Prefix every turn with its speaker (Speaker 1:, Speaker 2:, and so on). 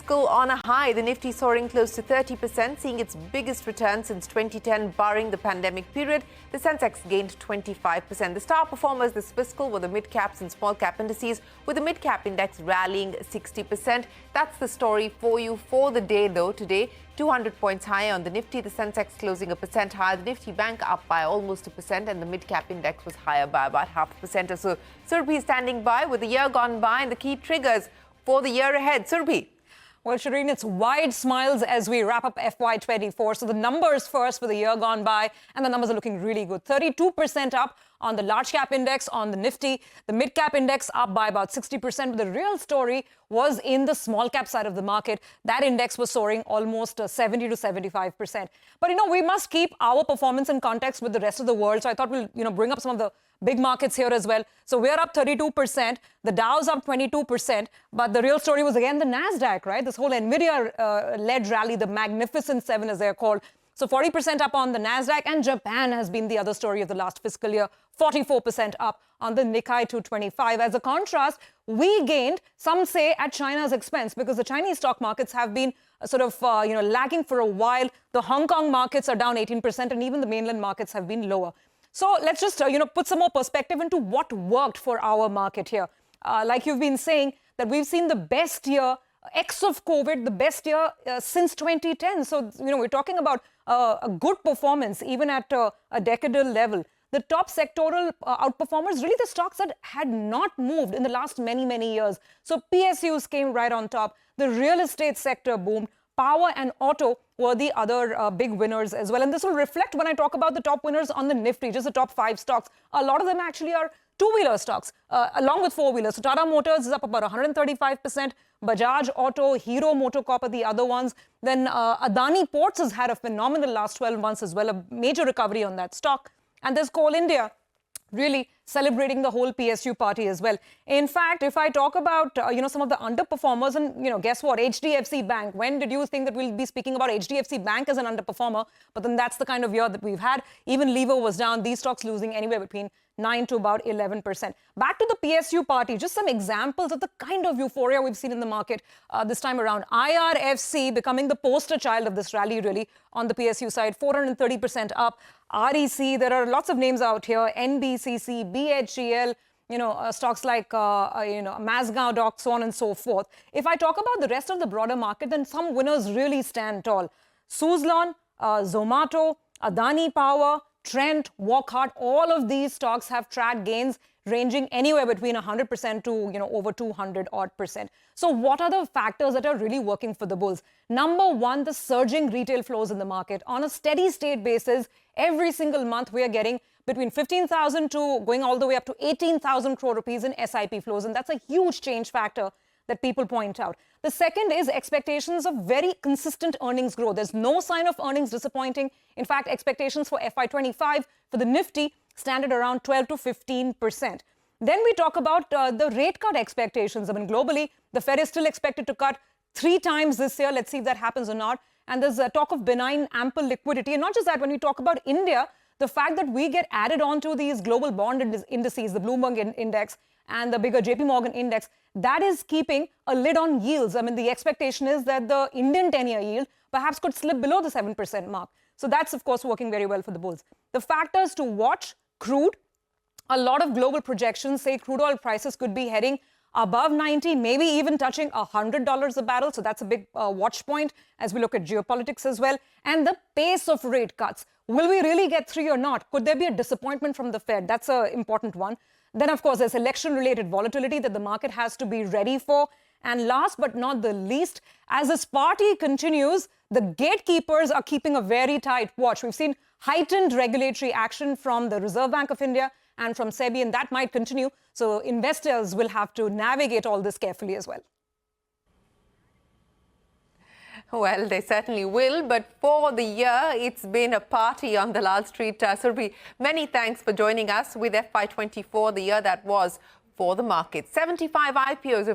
Speaker 1: Fiscal on a high. The Nifty soaring close to 30%, seeing its biggest return since 2010, barring the pandemic period. The sensex gained 25%. The star performers this Fiscal were the mid-caps and small-cap indices, with the mid-cap index rallying 60%. That's the story for you for the day, though. Today, 200 points higher on the Nifty. The sensex closing 1% higher. The Nifty Bank up by almost 1%, and the mid-cap index was higher by about 0.5% or so. Surbhi standing by with the year gone by and the key triggers for the year ahead. Surbhi.
Speaker 2: Well, Shireen, it's wide smiles as we wrap up FY24. So the numbers first for the year gone by, and the numbers are looking really good. 32% up on the large cap index on the Nifty. The mid cap index up by about 60%. But the real story was in the small cap side of the market. That index was soaring almost 70 to 75%. But, we must keep our performance in context with the rest of the world. So I thought we'll, bring up some of the big markets here as well. So we're up 32%. The Dow's up 22%. But the real story was, again, the NASDAQ, right? This whole NVIDIA-led rally, the Magnificent Seven, as they're called. So 40% up on the NASDAQ, and Japan has been the other story of the last fiscal year. 44% up on the Nikkei 225. As a contrast, we gained, some say, at China's expense, because the Chinese stock markets have been lagging for a while. The Hong Kong markets are down 18%, and even the mainland markets have been lower. So let's just, put some more perspective into what worked for our market here. Like you've been saying, that we've seen the best year, ex of COVID, the best year since 2010. So, we're talking about a good performance, even at a decadal level. The top sectoral outperformers, really the stocks that had not moved in the last many, many years. So PSUs came right on top. The real estate sector boomed. Power and auto were the other big winners as well. And this will reflect when I talk about the top winners on the Nifty, just the top 5 stocks. A lot of them actually are two-wheeler stocks, along with four-wheelers. So Tata Motors is up about 135%. Bajaj Auto, Hero MotoCorp are the other ones. Then Adani Ports has had a phenomenal last 12 months as well, a major recovery on that stock. And there's Coal India, really celebrating the whole PSU party as well. In fact, if I talk about, some of the underperformers, and, guess what? HDFC Bank. When did you think that we'll be speaking about HDFC Bank as an underperformer? But then that's the kind of year that we've had. Even Lever was down. These stocks losing anywhere between 9 to about 11%. Back to the PSU party, just some examples of the kind of euphoria we've seen in the market this time around. IRFC becoming the poster child of this rally, really, on the PSU side, 430% up. REC, there are lots of names out here, NBCC, BHEL, stocks like, Mazgaon Dock, so on and so forth. If I talk about the rest of the broader market, then some winners really stand tall. Suzlon, Zomato, Adani Power, Trent, Wockhardt, all of these stocks have tracked gains ranging anywhere between 100% to, over 200-odd%. So what are the factors that are really working for the bulls? Number one, the surging retail flows in the market. On a steady state basis, every single month we are getting between 15,000 to going all the way up to 18,000 crore rupees in SIP flows. And that's a huge change factor that people point out. The second is expectations of very consistent earnings growth. There's no sign of earnings disappointing. In fact, expectations for FY25 for the Nifty stand at around 12 to 15%. Then we talk about the rate cut expectations. I mean, globally, the Fed is still expected to cut 3 times this year. Let's see if that happens or not. And there's a talk of benign, ample liquidity. And not just that, when we talk about India, the fact that we get added on to these global bond indices, the Bloomberg index and the bigger JP Morgan index, that is keeping a lid on yields. I mean, the expectation is that the Indian 10-year yield perhaps could slip below the 7% mark. So that's, of course, working very well for the bulls. The factors to watch: crude. A lot of global projections say crude oil prices could be heading above 90, maybe even touching $100 a barrel. So that's a big watch point as we look at geopolitics as well. And the pace of rate cuts. Will we really get 3 or not? Could there be a disappointment from the Fed? That's an important one. Then, of course, there's election-related volatility that the market has to be ready for. And last but not the least, as this party continues, the gatekeepers are keeping a very tight watch. We've seen heightened regulatory action from the Reserve Bank of India and from SEBI, and that might continue. So investors will have to navigate all this carefully as well.
Speaker 1: Well, they certainly will. But for the year, it's been a party on the Lal Street. Surbhi, many thanks for joining us with FY24, the year that was for the market. 75 IPOs.